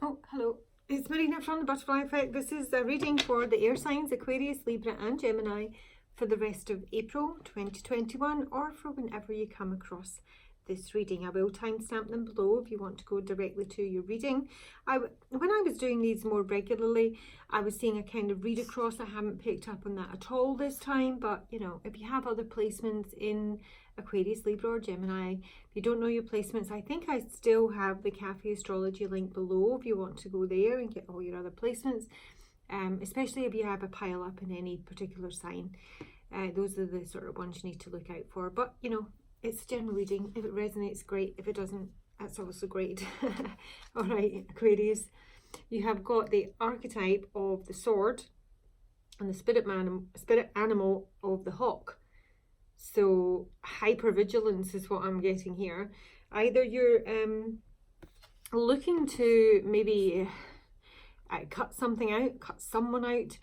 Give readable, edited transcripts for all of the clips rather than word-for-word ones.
Oh, hello. It's Marina from the Butterfly Effect. This is a reading for the air signs, Aquarius, Libra and Gemini for the rest of April 2021 or for whenever you come across this reading. I will timestamp them below if you want to go directly to your reading. When I was doing these more regularly, I was seeing a kind of read across. I haven't picked up on that at all this time, but you know, if you have other placements in Aquarius, Libra or Gemini, if you don't know your placements, I think I still have the Cafe Astrology link below if you want to go there and get all your other placements, especially if you have a pile up in any particular sign. Those are the sort of ones you need to look out for. But you know, it's a general reading. If it resonates, great. If it doesn't, that's also great. All right, Aquarius, you have got the archetype of the sword and the spirit animal of the hawk. So hypervigilance is what I'm getting here. Either you're looking to maybe cut something out, cut someone out.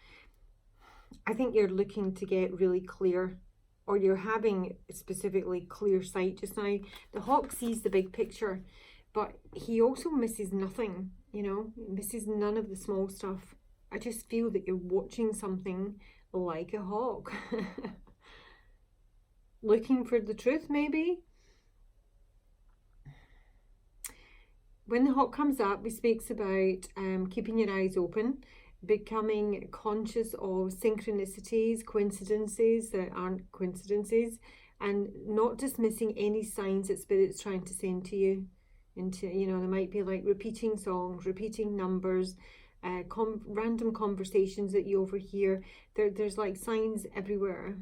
I think you're looking to get really clear, or you're having specifically clear sight just now. The hawk sees the big picture, but he also misses nothing, you know, misses none of the small stuff. I just feel that you're watching something like a hawk. Looking for the truth, maybe. When the hawk comes up, he speaks about keeping your eyes open, becoming conscious of synchronicities, coincidences that aren't coincidences, and not dismissing any signs that Spirit's trying to send to you. Into, you know, there might be like repeating songs, repeating numbers, random conversations that you overhear. There's like signs everywhere.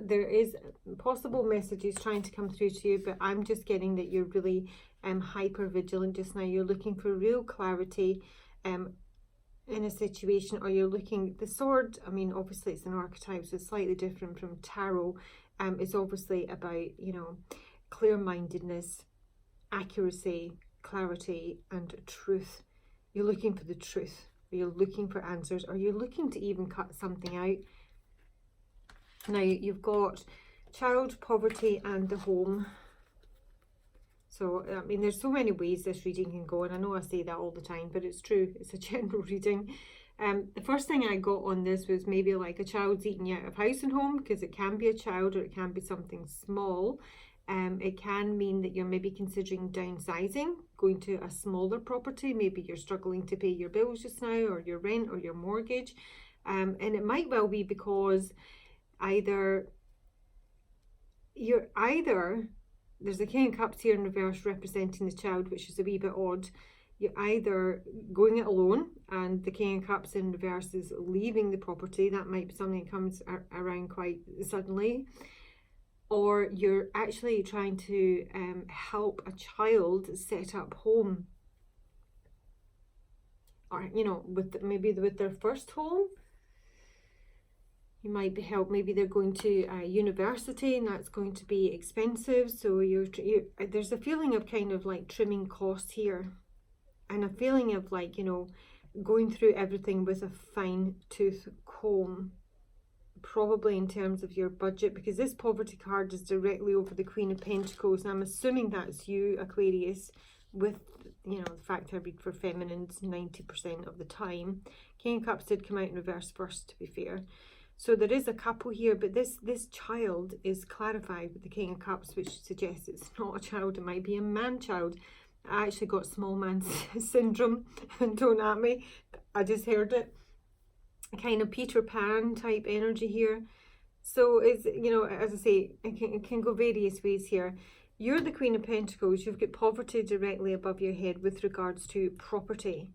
There is possible messages trying to come through to you, but I'm just getting that you're really hyper vigilant just now. You're looking for real clarity in a situation, or you're looking, the sword, I mean, obviously it's an archetype, so it's slightly different from tarot. It's obviously about, you know, clear-mindedness, accuracy, clarity, and truth. You're looking for the truth, or you're looking for answers, or you're looking to even cut something out. Now you've got child, poverty and the home. So, I mean, there's so many ways this reading can go, and I know I say that all the time, but it's true. It's a general reading. The first thing I got on this was maybe like a child's eating you out of house and home, because it can be a child or it can be something small. It can mean that you're maybe considering downsizing, going to a smaller property. Maybe you're struggling to pay your bills just now, or your rent or your mortgage. And it might well be because there's the King of Cups here in reverse representing the child, which is a wee bit odd. You're either going it alone, and the King of Cups in reverse is leaving the property. That might be something that comes around quite suddenly. Or you're actually trying to help a child set up home. Or, you know, maybe with their first home. You might be helped. Maybe they're going to a university, and that's going to be expensive. So there's a feeling of kind of like trimming costs here, and a feeling of like, you know, going through everything with a fine tooth comb, probably in terms of your budget, because this poverty card is directly over the Queen of Pentacles, and I'm assuming that's you, Aquarius, with, you know, the fact I read for feminines 90% of the time. King of Cups did come out in reverse first, to be fair. So there is a couple here, but this child is clarified with the King of Cups, which suggests it's not a child, it might be a man-child. I actually got small man syndrome, don't at me, I just heard it. A kind of Peter Pan type energy here. So it's, you know, as I say, it can go various ways here. You're the Queen of Pentacles, you've got poverty directly above your head with regards to property.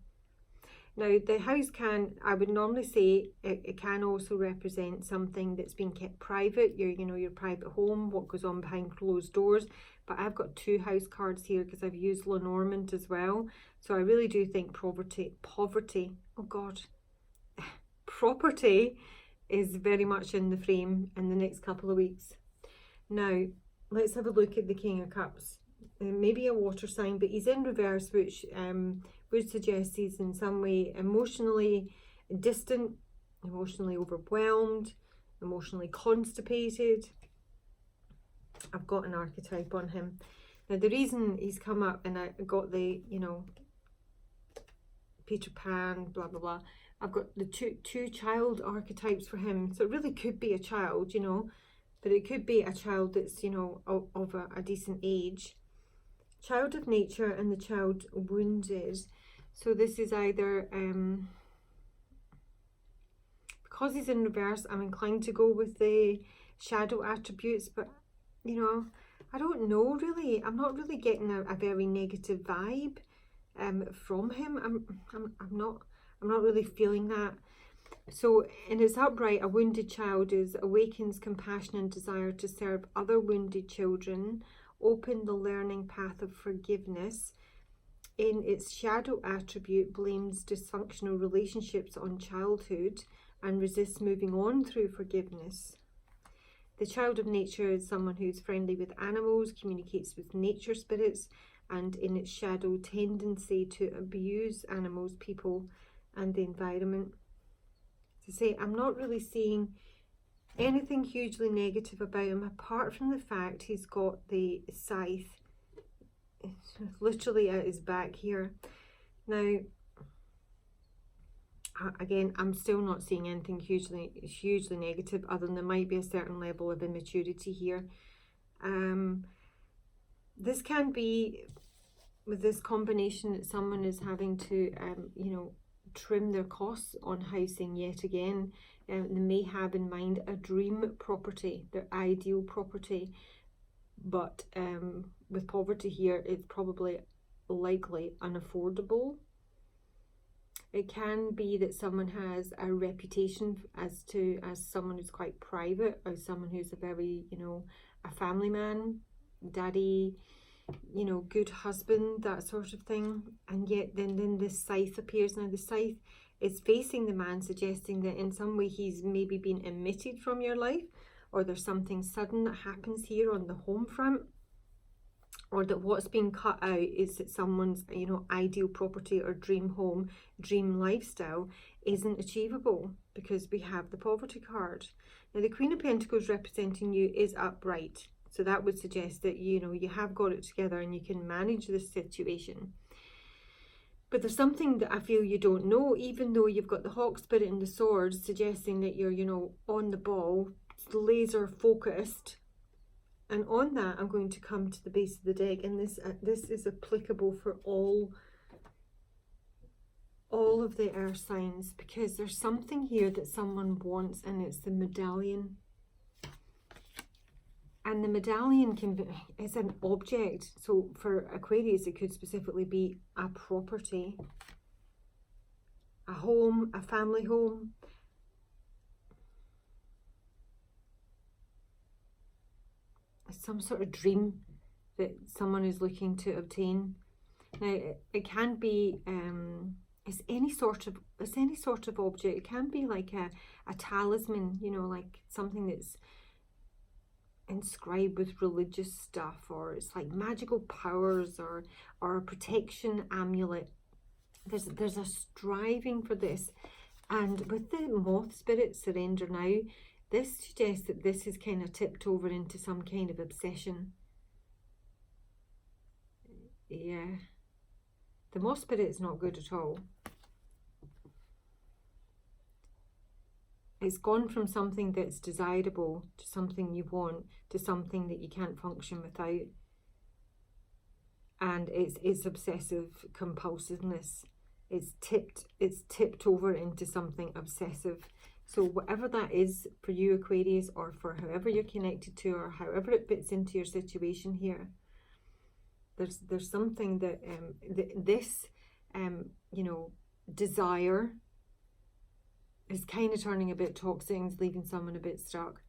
Now, the house can, I would normally say, it can also represent something that's been kept private, your private home, what goes on behind closed doors. But I've got two house cards here because I've used Lenormand as well. So I really do think poverty, oh God, property is very much in the frame in the next couple of weeks. Now, let's have a look at the King of Cups. Maybe a water sign, but he's in reverse, which would suggest he's in some way emotionally distant, emotionally overwhelmed, emotionally constipated. I've got an archetype on him. Now the reason he's come up, and I got the, you know, Peter Pan, blah blah blah, I've got the two child archetypes for him. So it really could be a child, you know, but it could be a child that's, you know, of a decent age. Child of nature and the child wounded. So this is either, because he's in reverse, I'm inclined to go with the shadow attributes, but, you know, I don't know really. I'm not really getting a very negative vibe from him. I'm not really feeling that. So in his upright, a wounded child is awakens compassion and desire to serve other wounded children, open the learning path of forgiveness. In its shadow attribute, blames dysfunctional relationships on childhood and resists moving on through forgiveness. The child of nature is someone who's friendly with animals, communicates with nature spirits, and in its shadow, tendency to abuse animals, people, and the environment. To say, I'm not really seeing anything hugely negative about him, apart from the fact he's got the scythe literally at his back here. Now, again, I'm still not seeing anything hugely negative, other than there might be a certain level of immaturity here. This can be, with this combination, that someone is having to, you know, trim their costs on housing yet again. They may have in mind a dream property, their ideal property, but with poverty here, it's probably likely unaffordable. It can be that someone has a reputation as someone who's quite private, or someone who's a very, you know, a family man, daddy, you know, good husband, that sort of thing. And yet then this scythe appears. Now the scythe is facing the man, suggesting that in some way he's maybe been omitted from your life, or there's something sudden that happens here on the home front, or that what's being cut out is that someone's, you know, ideal property or dream home, dream lifestyle isn't achievable, because we have the poverty card. Now the Queen of Pentacles representing you is upright, so that would suggest that, you know, you have got it together and you can manage this situation. But there's something that I feel you don't know, even though you've got the Hawk Spirit and the Swords, suggesting that you're, you know, on the ball, laser focused. And on that, I'm going to come to the base of the deck, and this is applicable for all of the earth signs, because there's something here that someone wants, and it's the medallion. And the medallion is an object. So for Aquarius, it could specifically be a property, a home, a family home. Some sort of dream that someone is looking to obtain. Now it can be it's any sort of object. It can be like a talisman, you know, like something that's inscribed with religious stuff, or it's like magical powers, or a protection amulet. There's a striving for this. And with the Moth Spirit, Surrender Now, this suggests that this is kind of tipped over into some kind of obsession. Yeah. The Moth Spirit is not good at all. It's gone from something that's desirable to something you want, to something that you can't function without. And it's obsessive compulsiveness. It's tipped over into something obsessive. So whatever that is for you, Aquarius, or for whoever you're connected to, or however it fits into your situation here, there's something that you know, desire is kind of turning a bit toxic and leaving someone a bit stuck.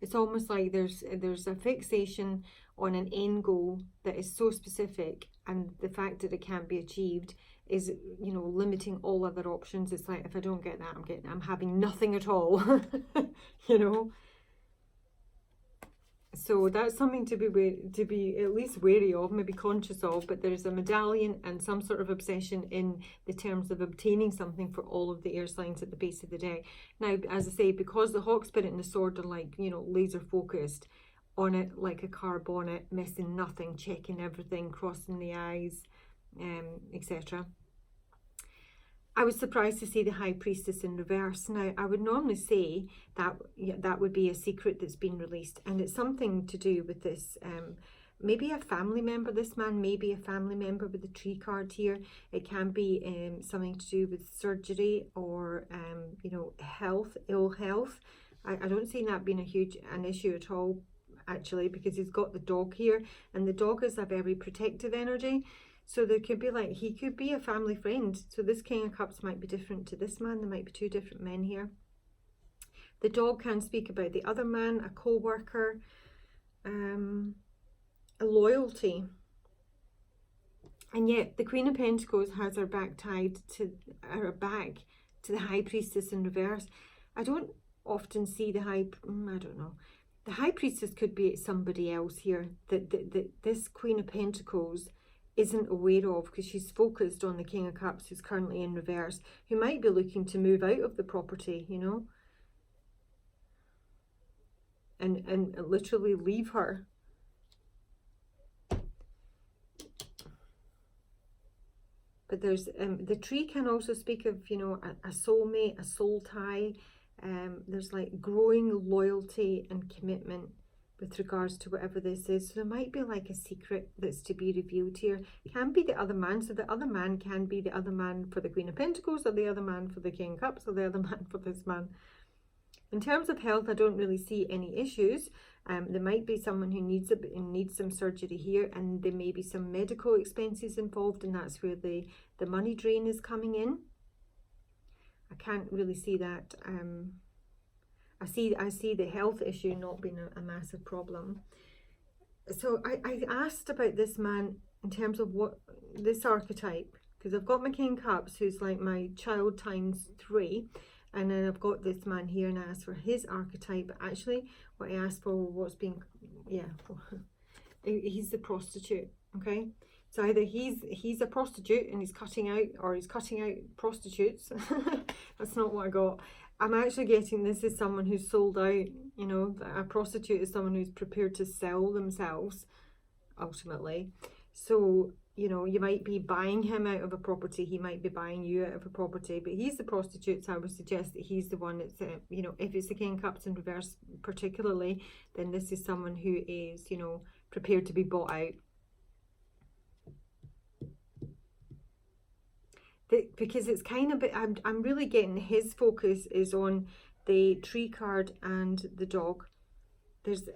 It's almost like there's a fixation on an end goal that is so specific, and the fact that it can't be achieved is, you know, limiting all other options. It's like, if I don't get that, I'm having nothing at all. You know. So that's something to be at least wary of, maybe conscious of. But there's a medallion and some sort of obsession in the terms of obtaining something for all of the air signs at the base of the deck. Now, as I say, because the Hawk Spirit and the Sword are like, you know, laser focused, on it like a car bonnet, missing nothing, checking everything, crossing the I's, etc. I was surprised to see the High Priestess in reverse. Now, I would normally say that that would be a secret that's been released, and it's something to do with this, maybe a family member. This man may be a family member with the tree card here. It can be something to do with surgery or, you know, health, ill health. I don't see that being an issue at all, actually, because he's got the dog here, and the dog is a very protective energy. So there could be like, he could be a family friend. So this King of Cups might be different to this man. There might be two different men here. The dog can speak about the other man, a co-worker, a loyalty. And yet the Queen of Pentacles has her back tied to the High Priestess in reverse. I don't often see the I don't know. The High Priestess could be somebody else here that this Queen of Pentacles isn't aware of, because she's focused on the King of Cups, who's currently in reverse, who might be looking to move out of the property, you know, and literally leave her. But there's the tree can also speak of, you know, a soulmate, a soul tie. There's like growing loyalty and commitment with regards to whatever this is. So there might be like a secret that's to be revealed here. Can be the other man. So the other man can be the other man for the Queen of Pentacles, or the other man for the King of Cups, or the other man for this man. In terms of health, I don't really see any issues. There might be someone who needs some surgery here, and there may be some medical expenses involved, and that's where the money drain is coming in. I can't really see that. I see the health issue not being a massive problem. So I asked about this man in terms of what this archetype, because I've got my King of Cups, who's like my child times 3, and then I've got this man here, and I asked for his archetype. But actually what I asked for was he's the prostitute. Okay, so either he's a prostitute and he's cutting out prostitutes. That's not what I got. I'm actually getting this is someone who's sold out. You know, a prostitute is someone who's prepared to sell themselves, ultimately. So, you know, you might be buying him out of a property, he might be buying you out of a property, but he's the prostitute, so I would suggest that he's the one that's, you know, if it's the King of Cups in reverse particularly, then this is someone who is, you know, prepared to be bought out. Because it's kind of, I'm really getting his focus is on the tree card and the dog. There's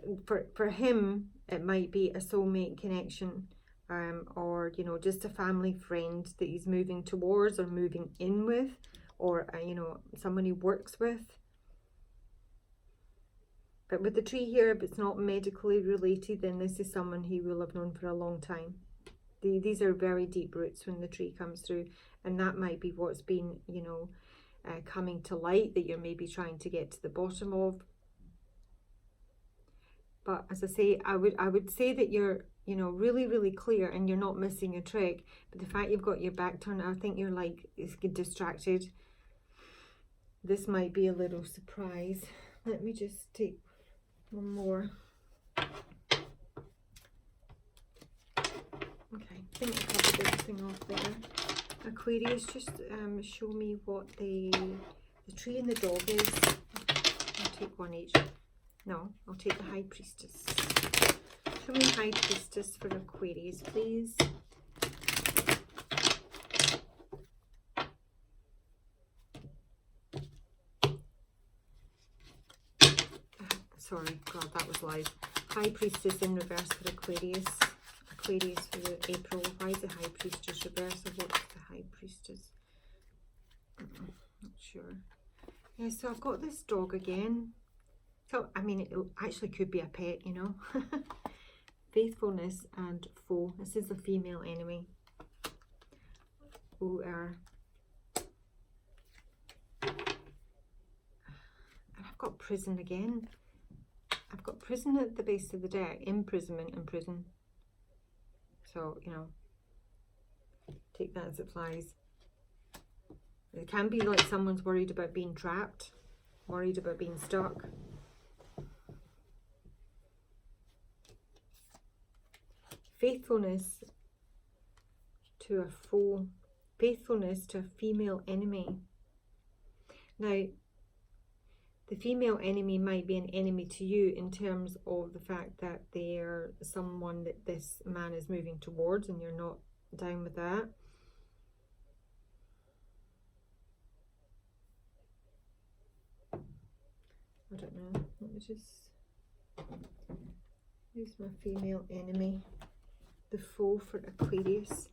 for him it might be a soulmate connection, or, you know, just a family friend that he's moving towards or moving in with, or you know, someone he works with. But with the tree here, if it's not medically related, then this is someone he will have known for a long time. These are very deep roots when the tree comes through, and that might be what's been, you know, coming to light, that you're maybe trying to get to the bottom of. But as I say, I would say that you're, you know, really, really clear and you're not missing a trick. But the fact you've got your back turned, I think you're like distracted. This might be a little surprise. Let me just take one more. Okay, I think I covered everything off there. Aquarius, just show me what the tree and the dog is. I'll take one each. No, I'll take the High Priestess. Show me High Priestess for Aquarius, please. Sorry, God, that was loud. High Priestess in reverse for Aquarius. Aquarius for April. Why is the High Priestess reverse? Or what's the High Priestess? Not sure. Yeah, so I've got this dog again. So, I mean, it actually could be a pet, you know. Faithfulness and foe. This is the female enemy. And I've got prison again. I've got prison at the base of the deck. Imprisonment and prison. So, you know, take that as it flies. It can be like someone's worried about being trapped, worried about being stuck. faithfulness to a foe, faithfulness to a female enemy. Now, the female enemy might be an enemy to you in terms of the fact that they're someone that this man is moving towards and you're not down with that. I don't know. Let me just... Who's my female enemy? The foe for Aquarius.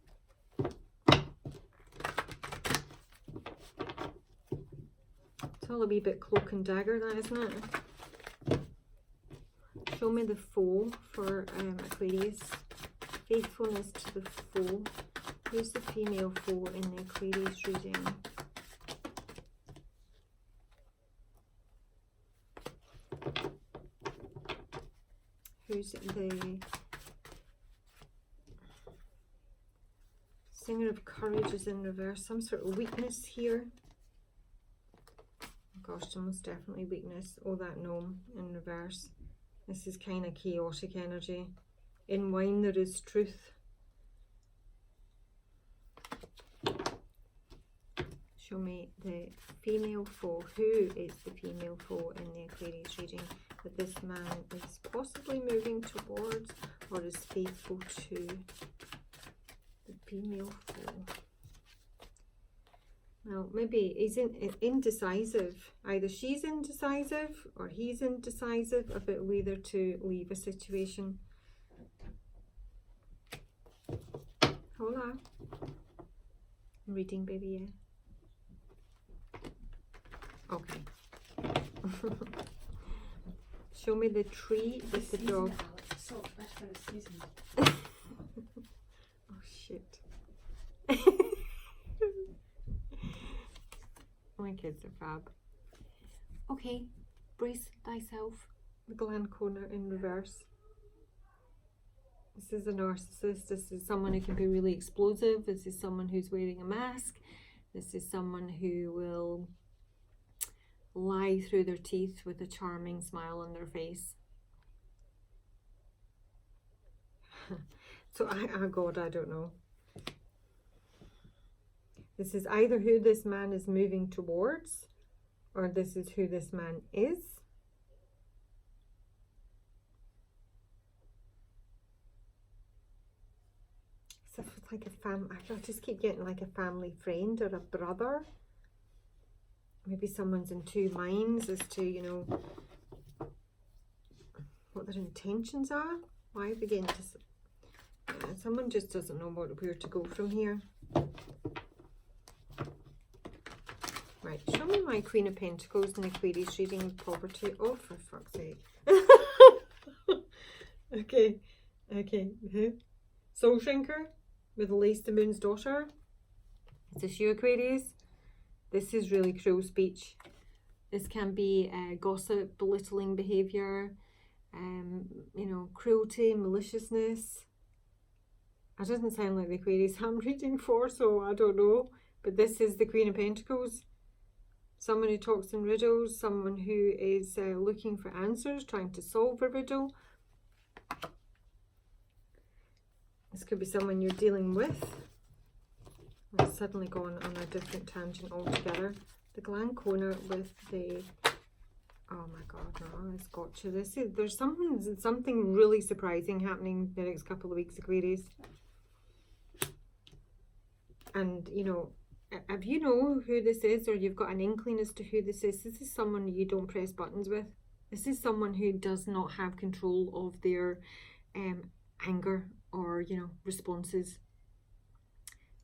It's all a wee bit cloak and dagger, that, isn't it? Show me the foe for Aquarius. Faithfulness to the foe. Who's the female foe in the Aquarius reading? Who's the Singer of Courage is in reverse. Some sort of weakness here. Gosh, almost definitely weakness. Oh, that gnome in reverse. This is kind of chaotic energy. In wine there is truth. Show me the female foe. Who is the female foe in the Aquarius reading that this man is possibly moving towards or is faithful to? The female foe. Now, maybe he's indecisive. Either she's indecisive or he's indecisive about whether to leave a situation. Hola. I'm reading, baby, yeah. Okay. Show me the tree with the dog. Oh, shit. My kids are fab. Okay, brace thyself. The gland corner in reverse. This is a narcissist. This is someone who can be really explosive. This is someone who's wearing a mask. This is someone who will lie through their teeth with a charming smile on their face. So, oh God, I don't know. This is either who this man is moving towards, or this is who this man is. So it's like a I just keep getting like a family friend or a brother. Maybe someone's in two minds as to, you know, what their intentions are. Why are we getting just... someone just doesn't know where to go from here. Right, show me my Queen of Pentacles in Aquarius reading with poverty. Oh, for fuck's sake. Okay, okay. Soul Shrinker with Lace the Moon's Daughter. Is this you, Aquarius? This is really cruel speech. This can be gossip, belittling behaviour, you know, cruelty, maliciousness. It doesn't sound like the Aquarius I'm reading for, so I don't know. But this is the Queen of Pentacles. Someone who talks in riddles, someone who is looking for answers, trying to solve a riddle. This could be someone you're dealing with. I've suddenly gone on a different tangent altogether. The gland corner with the... Oh my God, no, it's got you. There's something really surprising happening the next couple of weeks, Aquarius. And, you know, if you know who this is, or you've got an inkling as to who this is someone you don't press buttons with. This is someone who does not have control of their anger or, you know, responses.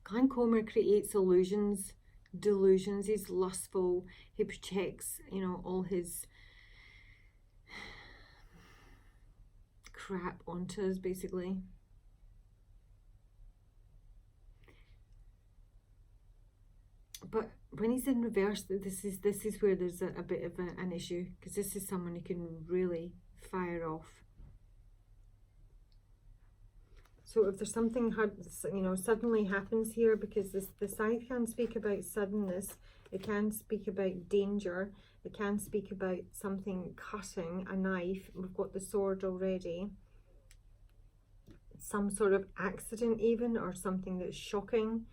Glancomer creates illusions, delusions. He's lustful. He projects, you know, all his crap onto us, basically. But when he's in reverse, this is where there's a bit of an issue, because this is someone who can really fire off. So if there's something hard, you know, suddenly happens here, because the scythe can speak about suddenness, it can speak about danger, it can speak about something cutting, a knife. We've got the sword already. some sort of accident even, or something that's shocking.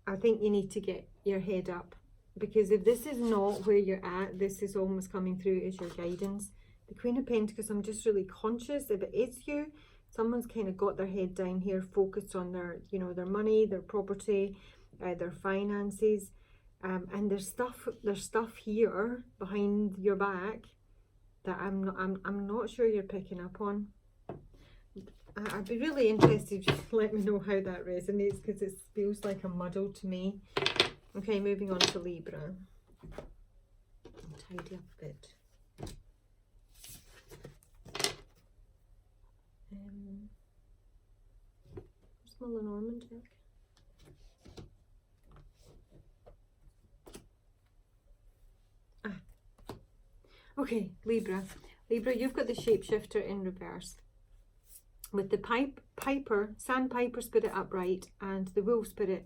I think you need to get your head up, because if this is not where you're at, this is almost coming through as your guidance. The Queen of Pentacles, I'm just really conscious, if it is you, someone's kind of got their head down here, focused on their, you know, their money, their property, their finances, and there's stuff here behind your back that I'm not sure you're picking up on. I'd be really interested, just let me know how that resonates, because it feels like a muddle to me. Okay, moving on to Libra. I'll tidy up a bit. Where's my Lenormand deck? Okay, Libra. Libra, you've got the Shapeshifter in reverse, with the Sandpiper Spirit upright and the Wolf Spirit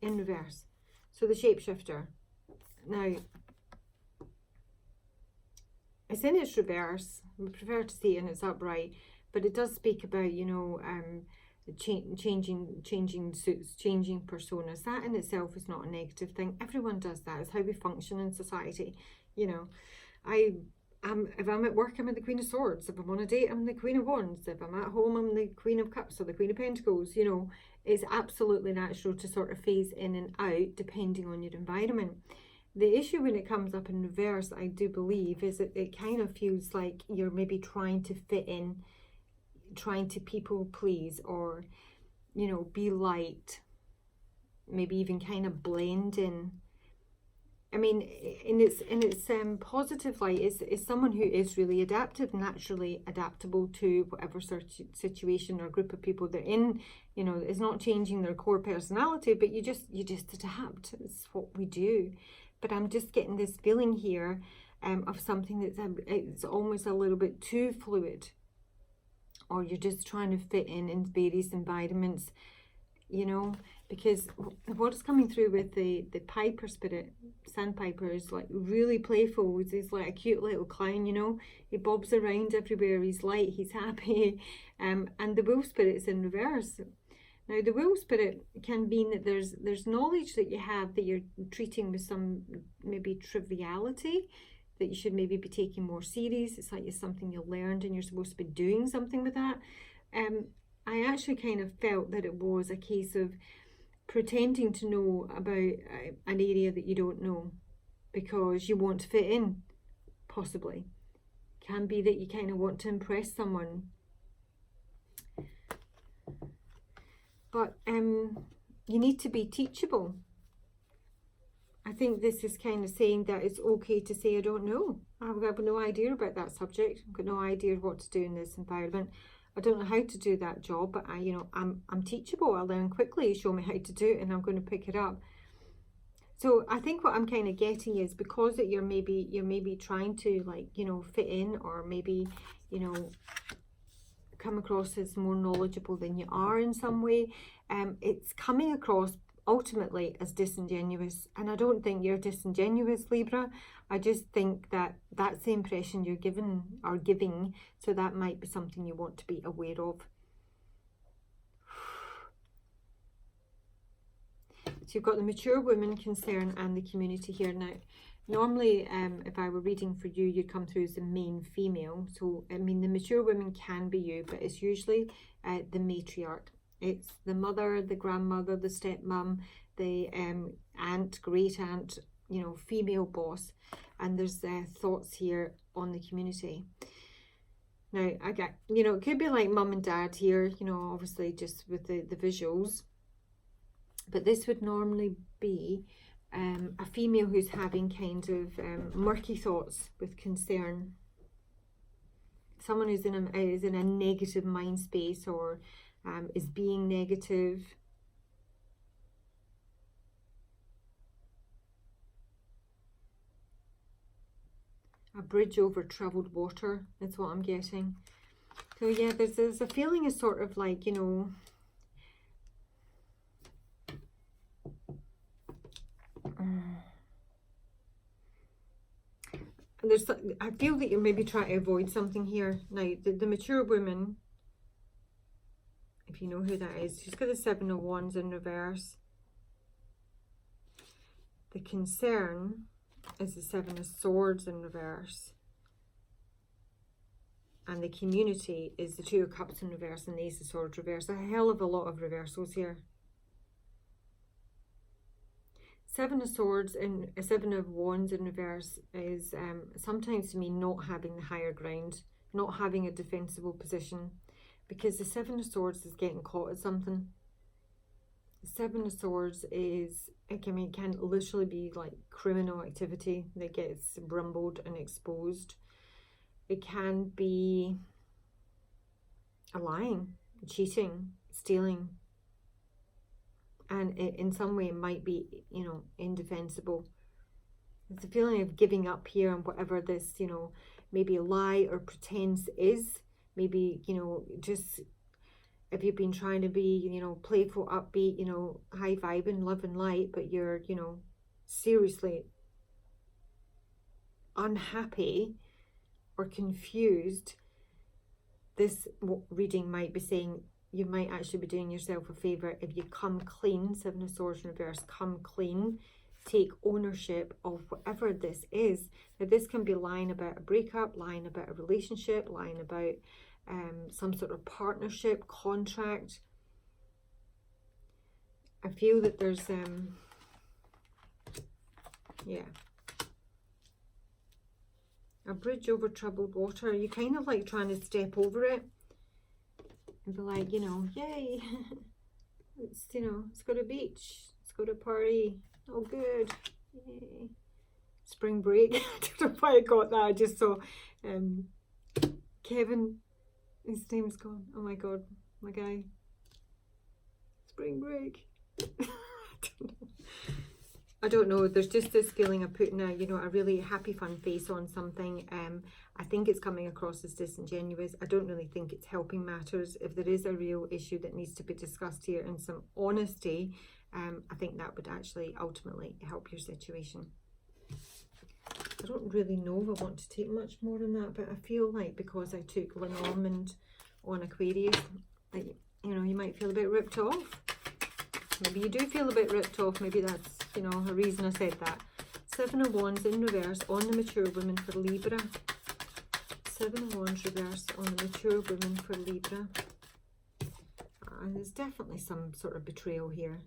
in reverse. So the Shapeshifter. Now, it's in its reverse. We prefer to see it in its upright, but it does speak about, you know, changing suits, changing personas. That in itself is not a negative thing. Everyone does that. It's how we function in society. You know, if I'm at work, I'm the Queen of Swords. If I'm on a date, I'm the Queen of Wands. If I'm at home, I'm the Queen of Cups or the Queen of Pentacles. You know, it's absolutely natural to sort of phase in and out depending on your environment. The issue when it comes up in reverse, I do believe, is that it kind of feels like you're maybe trying to fit in, trying to people please, or, you know, be liked, maybe even kind of blend in. I mean, in its positive light, is someone who is really adaptive, naturally adaptable to whatever situation or group of people they're in. You know, it's not changing their core personality, but you just adapt. It's what we do. But I'm just getting this feeling here of something that's it's almost a little bit too fluid, or you're just trying to fit in various environments, you know, because what is coming through with the Piper Spirit, Sandpiper, is like really playful. He's like a cute little clown, you know, he bobs around everywhere, he's light, he's happy, and the Wolf Spirit is in reverse. Now, the Wolf Spirit can mean that there's knowledge that you have that you're treating with some maybe triviality, that you should maybe be taking more serious. It's like it's something you learned and you're supposed to be doing something with that. I actually kind of felt that it was a case of pretending to know about an area that you don't know because you want to fit in, possibly. Can be that you kind of want to impress someone. But you need to be teachable. I think this is kind of saying that it's okay to say, I don't know. I've got no idea about that subject. I've got no idea what to do in this environment. I don't know how to do that job, but I'm teachable. I learn quickly. Show me how to do it and I'm going to pick it up. So I think what I'm kind of getting is, because that you're maybe trying to, like, you know, fit in, or maybe, you know, come across as more knowledgeable than you are in some way, it's coming across ultimately as disingenuous. And I don't think you're disingenuous, Libra. I just think that that's the impression you're giving, so that might be something you want to be aware of. So you've got the mature woman, concern, and the community here. Now, normally, if I were reading for you, you'd come through as the main female. So, I mean, the mature woman can be you, but it's usually the matriarch. It's the mother, the grandmother, the stepmom, the aunt, great aunt, you know, female boss. And there's thoughts here on the community. Now, I get, you know, it could be like mum and dad here, you know, obviously just with the visuals. But this would normally be a female who's having kind of murky thoughts with concern. Someone who's in a negative mind space, or is being negative. A bridge over troubled water, that's what I'm getting. So yeah, there's a feeling of sort of like, you know, I feel that you're maybe trying to avoid something here. Now, the mature woman, if you know who that is. She's got the Seven of Wands in reverse. The concern is the Seven of Swords in reverse. And the community is the Two of Cups in reverse and the Ace of Swords reverse. A hell of a lot of reversals here. Seven of Swords and a Seven of Wands in reverse is sometimes to me not having the higher ground, not having a defensible position, because the Seven of Swords is getting caught at something. The Seven of Swords is, it can literally be like criminal activity that gets rumbled and exposed. It can be a lying, cheating, stealing. And it, in some way, it might be, you know, indefensible. It's a feeling of giving up here on whatever this, you know, maybe a lie or pretense is. Maybe, you know, just if you've been trying to be, you know, playful, upbeat, you know, high vibing, love and light, but you're, you know, seriously unhappy or confused, this reading might be saying you might actually be doing yourself a favour if you come clean. Seven of Swords in reverse, come clean, take ownership of whatever this is. Now this can be lying about a breakup, lying about a relationship, lying about some sort of partnership, contract. I feel that there's yeah, a bridge over troubled water. You kind of like trying to step over it and be like, you know, yay, it's, you know, let's go to beach, let's go to party, oh good, yay, spring break. I don't know why I got that. I just saw Kevin, his name's gone, oh my god, my guy, spring break. I don't know, there's just this feeling of putting a, you know, a really happy fun face on something. I think it's coming across as disingenuous. I don't really think it's helping matters. If there is a real issue that needs to be discussed here in some honesty, I think that would actually ultimately help your situation. I don't really know if I want to take much more than that, but I feel like because I took Lenormand on Aquarius, like, you know, you might feel a bit ripped off. Maybe you do feel a bit ripped off. Maybe that's, you know, a reason I said that. Seven of Wands in reverse on the mature woman for Libra. Seven of Wands reverse on the mature woman for Libra. And there's definitely some sort of betrayal here.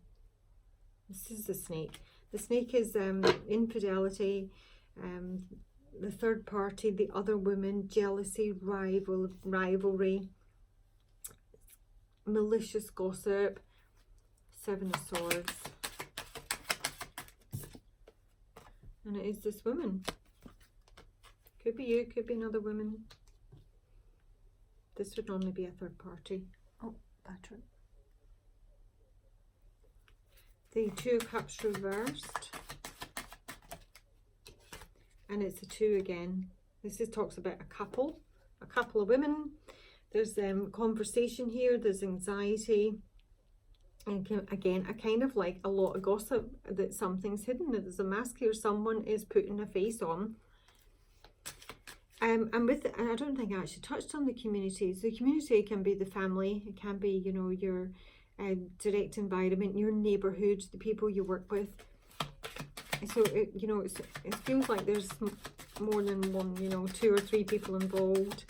This is the snake. The snake is infidelity, the third party, the other woman, jealousy, rivalry, malicious gossip. Seven of Swords. And it is this woman. Could be you, could be another woman. This would normally be a third party. Oh, pattern. The Two of Cups reversed. And it's a two again. This talks about a couple of women. There's conversation here, there's anxiety. And again, I kind of like a lot of gossip that something's hidden, that there's a mask here, someone is putting a face on. And I don't think I actually touched on the communities. The community can be the family, it can be, you know, your direct environment, your neighbourhood, the people you work with. So, you know, it feels like there's more than one, you know, 2 or 3 people involved.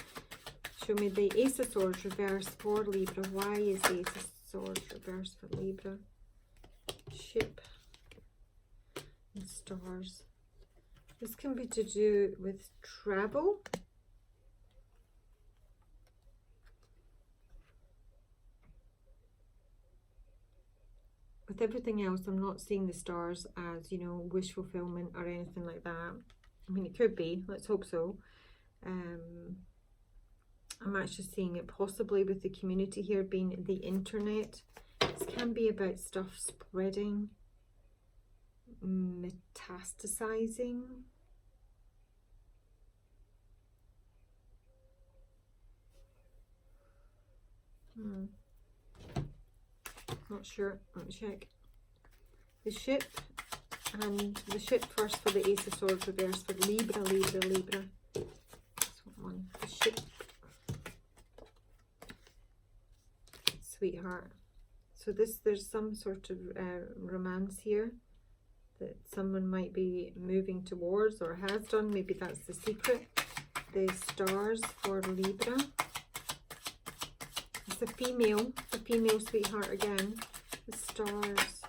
Show me the Ace of Swords reverse for Libra. Why is the Ace of Swords reverse for Libra? Ship and stars. This can be to do with travel. With everything else, I'm not seeing the stars as, you know, wish fulfillment or anything like that. I mean, it could be. Let's hope so. I'm actually seeing it possibly with the community here being the internet. This can be about stuff spreading, metastasizing. Not sure. Let me check. The ship, and the ship first for the Ace of Swords reverse for Libra. This one. The ship. sweetheart. So there's some sort of romance here that someone might be moving towards or has done. Maybe that's the secret. The stars for Libra. It's a female sweetheart again. The stars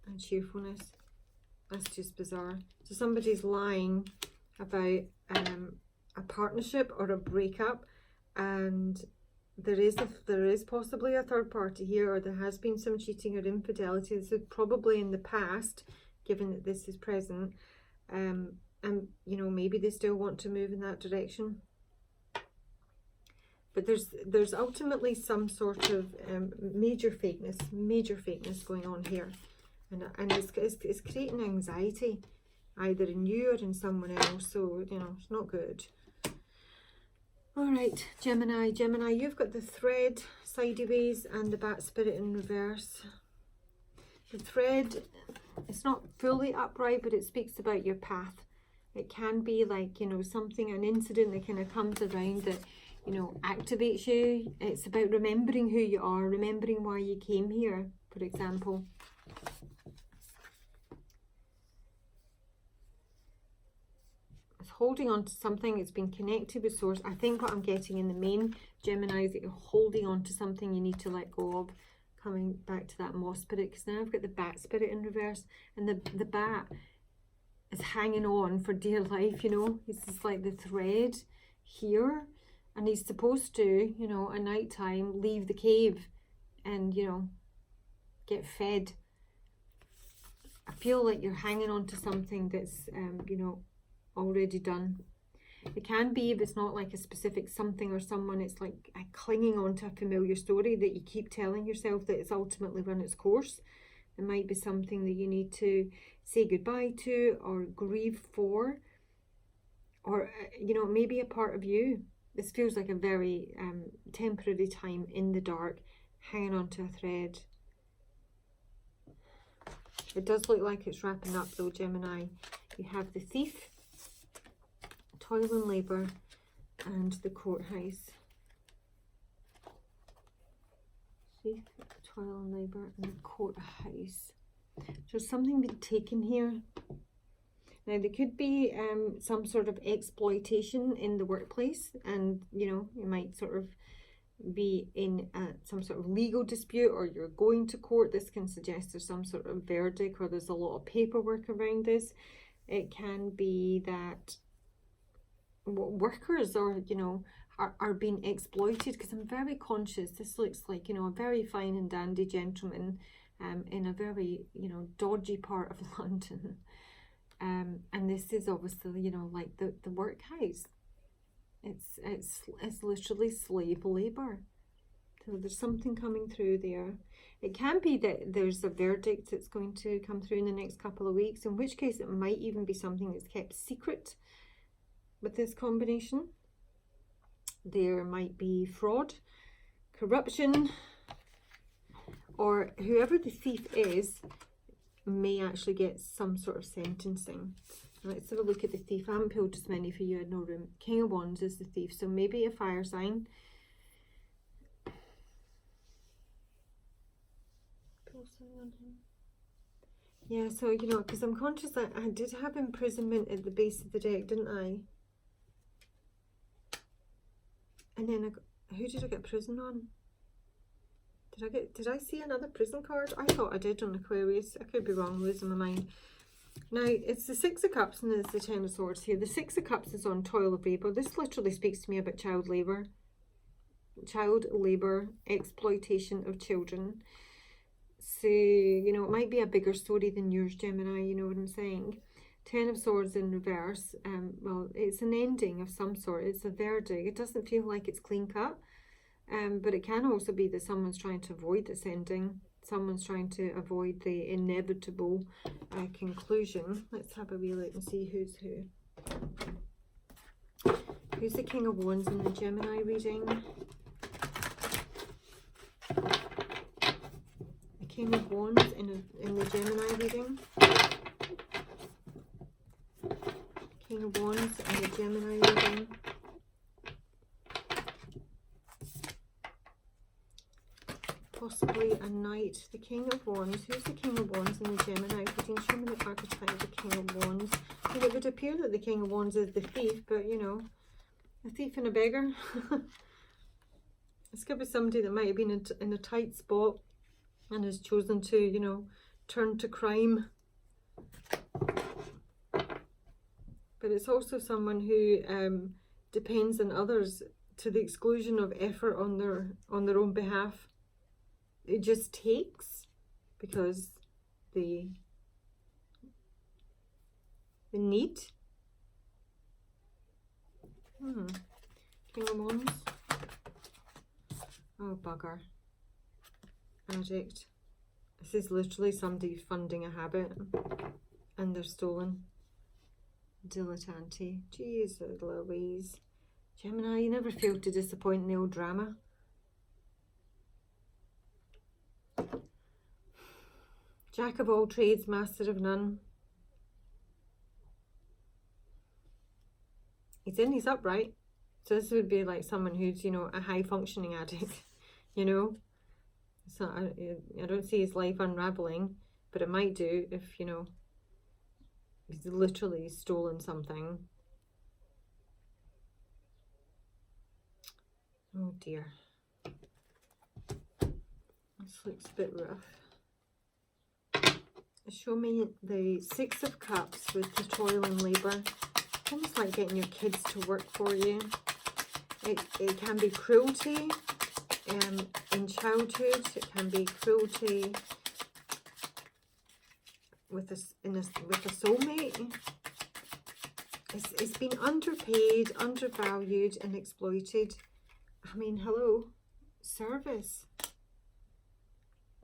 and cheerfulness. That's just bizarre. So somebody's lying about a partnership or a breakup, and there is possibly a third party here, or there has been some cheating or infidelity. This is probably in the past, given that this is present, and you know, maybe they still want to move in that direction. But there's ultimately some sort of major fakeness going on here, and it's creating anxiety, either in you or in someone else. So you know, it's not good. All right, Gemini, you've got the thread sideways and the bat spirit in reverse. The thread, it's not fully upright, but it speaks about your path. It can be like, you know, something, an incident that kind of comes around that, you know, activates you. It's about remembering who you are, remembering why you came here, for example. Holding on to something, it's been connected with source. I think what I'm getting in the main, Gemini, is that you're holding on to something you need to let go of. Coming back to that moss spirit, because now I've got the bat spirit in reverse, and the bat is hanging on for dear life, you know. It's just like the thread here, and he's supposed to, you know, at night time leave the cave and, you know, get fed. I feel like you're hanging on to something that's you know, already done. It can be, if it's not like a specific something or someone, it's like clinging on to a familiar story that you keep telling yourself that it's ultimately run its course. It might be something that you need to say goodbye to or grieve for, or you know, maybe a part of you. This feels like a very temporary time in the dark, hanging on to a thread. It does look like it's wrapping up though, Gemini. You have the thief, toil and labour, and the courthouse. Thief, toil and labour, and the courthouse. There's something being taken here. Now there could be some sort of exploitation in the workplace, and you know, you might sort of be in some sort of legal dispute, or you're going to court. This can suggest there's some sort of verdict, or there's a lot of paperwork around this. It can be that workers or, you know, are being exploited, because I'm very conscious this looks like, you know, a very fine and dandy gentleman in a very, you know, dodgy part of London, and this is obviously, you know, like the workhouse. It's literally slave labor. So there's something coming through there. It can be that there's a verdict that's going to come through in the next couple of weeks, in which case it might even be something that's kept secret. With this combination, there might be fraud, corruption, or whoever the thief is may actually get some sort of sentencing. Let's have a look at the thief. I haven't pulled as many for you, I had no room. King of Wands is the thief, so maybe a fire sign. Pull something on him. Yeah, so, you know, because I'm conscious that I did have imprisonment at the base of the deck, didn't I? And then who did I get prison on? Did I see another prison card? I thought I did on Aquarius. I could be wrong, I'm losing my mind. Now it's the Six of Cups and there's the Ten of Swords here. The Six of Cups is on toil of labour. This literally speaks to me about child labour, exploitation of children. So, you know, it might be a bigger story than yours, Gemini, you know what I'm saying? Ten of Swords in reverse. Well, it's an ending of some sort. It's a verdict. It doesn't feel like it's clean cut, but it can also be that someone's trying to avoid this ending. Someone's trying to avoid the inevitable conclusion. Let's have a wee look and see who's who. Who's the King of Wands in the Gemini reading? The King of Wands in the Gemini reading. King of Wands in the Gemini reading. possibly a knight. The King of Wands. Who's the King of Wands in the Gemini reading? Show me the archetype of the King of Wands. And it would appear that the King of Wands is the thief, but you know, a thief and a beggar. This could be somebody that might have been in a tight spot and has chosen to, you know, turn to crime. But it's also someone who depends on others to the exclusion of effort on their own behalf. It just takes because the need. King of Wands. Oh, bugger. Addict. This is literally somebody funding a habit and they're stolen. Dilettante. Jesus Louise. Gemini, you never fail to disappoint in the old drama. Jack of all trades, master of none. He's in, he's upright. So this would be like someone who's, you know, a high functioning addict, you know. So I don't see his life unraveling, but it might do if, you know, he's literally stolen something. Oh dear. This looks a bit rough. Show me the Six of Cups with the toil and labour. Almost like getting your kids to work for you. It can be cruelty in childhood. It can be cruelty with a soulmate. It's been underpaid, undervalued and exploited. I mean, hello. Service.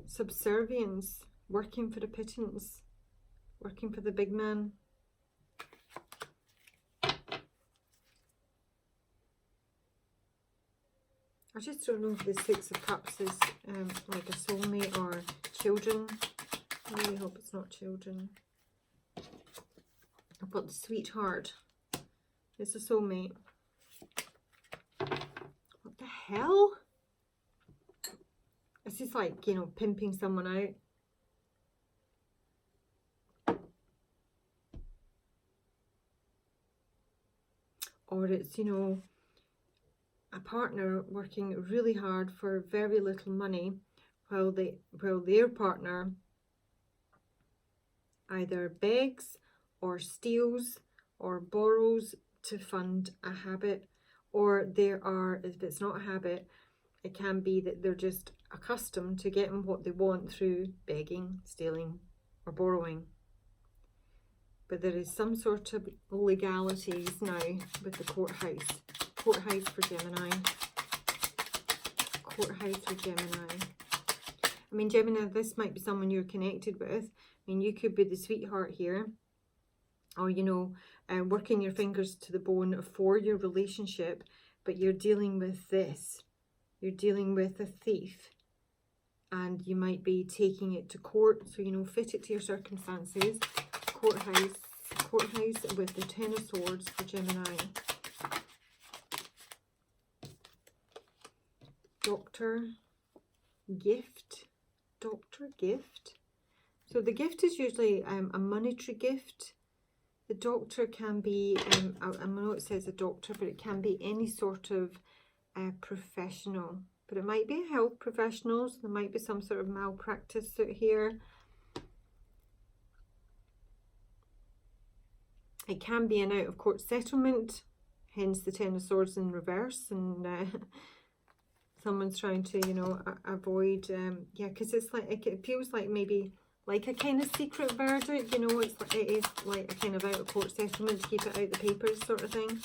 Subservience. Working for the pittance. Working for the big man. I just don't know if the Six of Cups is like a soulmate or children. I really hope it's not children. I've got the Sweetheart. It's a soulmate. What the hell? This is like, you know, pimping someone out. Or it's, you know, a partner working really hard for very little money while their partner either begs or steals or borrows to fund a habit, or if it's not a habit, it can be that they're just accustomed to getting what they want through begging, stealing or borrowing. But there is some sort of legalities now with the courthouse. Courthouse for Gemini. Courthouse for Gemini. I mean, Gemini, this might be someone you're connected with. I mean, you could be the sweetheart here. Or, you know, working your fingers to the bone for your relationship. But you're dealing with this. You're dealing with a thief. And you might be taking it to court. So, you know, fit it to your circumstances. Courthouse with the Ten of Swords for Gemini. Doctor, gift. So the gift is usually a monetary gift. The doctor can be, I know it says a doctor, but it can be any sort of professional. But it might be a health professional, so there might be some sort of malpractice out here. It can be an out of court settlement, hence the Ten of Swords in reverse, and someone's trying to, you know, avoid, yeah, because it's like, it feels like maybe like a kind of secret verdict, you know, it is like a kind of out of court settlement to keep it out the papers sort of thing.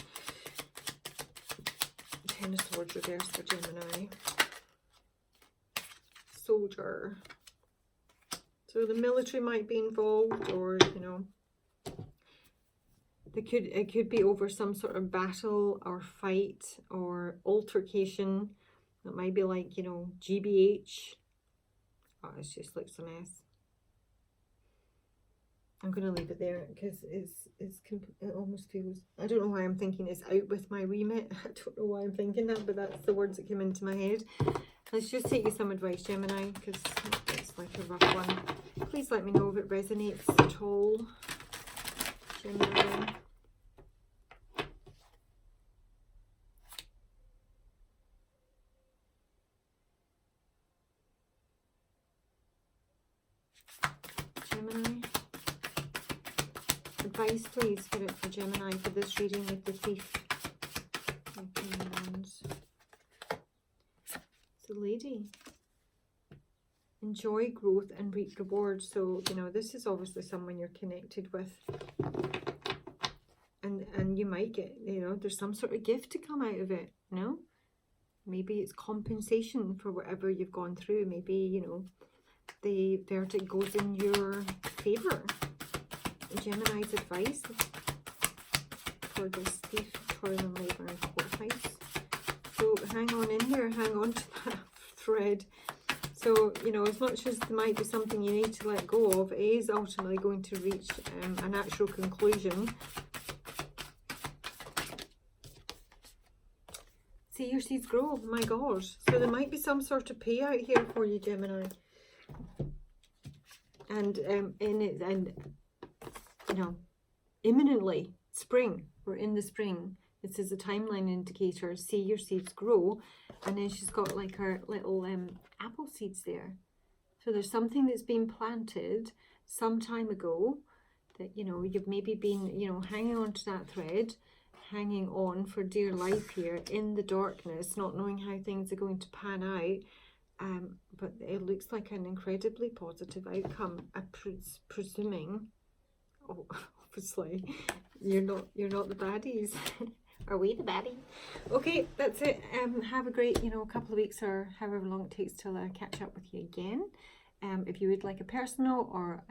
Ten of Swords reverse for Gemini. Soldier. So the military might be involved, or, you know, it could be over some sort of battle or fight or altercation. It might be like, you know, GBH. Oh, it just looks a mess. I'm going to leave it there because it almost feels, I don't know why I'm thinking it's out with my remit. I don't know why I'm thinking that, but that's the words that came into my head. Let's just take you some advice, Gemini, because it's like a rough one. Please let me know if it resonates at all, Gemini. Gemini. Advice, please, for Gemini for this reading with the Thief. So, lady, enjoy growth and reap rewards. So, you know, this is obviously someone you're connected with. And you might get, you know, there's some sort of gift to come out of it, you know? Maybe it's compensation for whatever you've gone through. Maybe, you know, the verdict goes in your favour. Gemini's advice for this Thief, Toil and Labour and Court House. So hang on in there, hang on to that thread. So, you know, as much as there might be something you need to let go of, it is ultimately going to reach a natural conclusion. See your seeds grow, my gosh. So there might be some sort of payout here for you, Gemini. And you know, imminently, spring, we're in the spring. This is a timeline indicator. See your seeds grow. And then she's got like her little apple seeds there. So there's something that's been planted some time ago that, you know, you've maybe been, you know, hanging on to that thread, hanging on for dear life here in the darkness, not knowing how things are going to pan out. But it looks like an incredibly positive outcome. Presuming, oh, obviously, you're not the baddies. Are we the baddie? Okay, that's it. Have a great, you know, couple of weeks or however long it takes till I catch up with you again. If you would like a personal or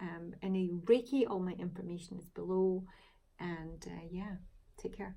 any Reiki, all my information is below. And yeah, take care.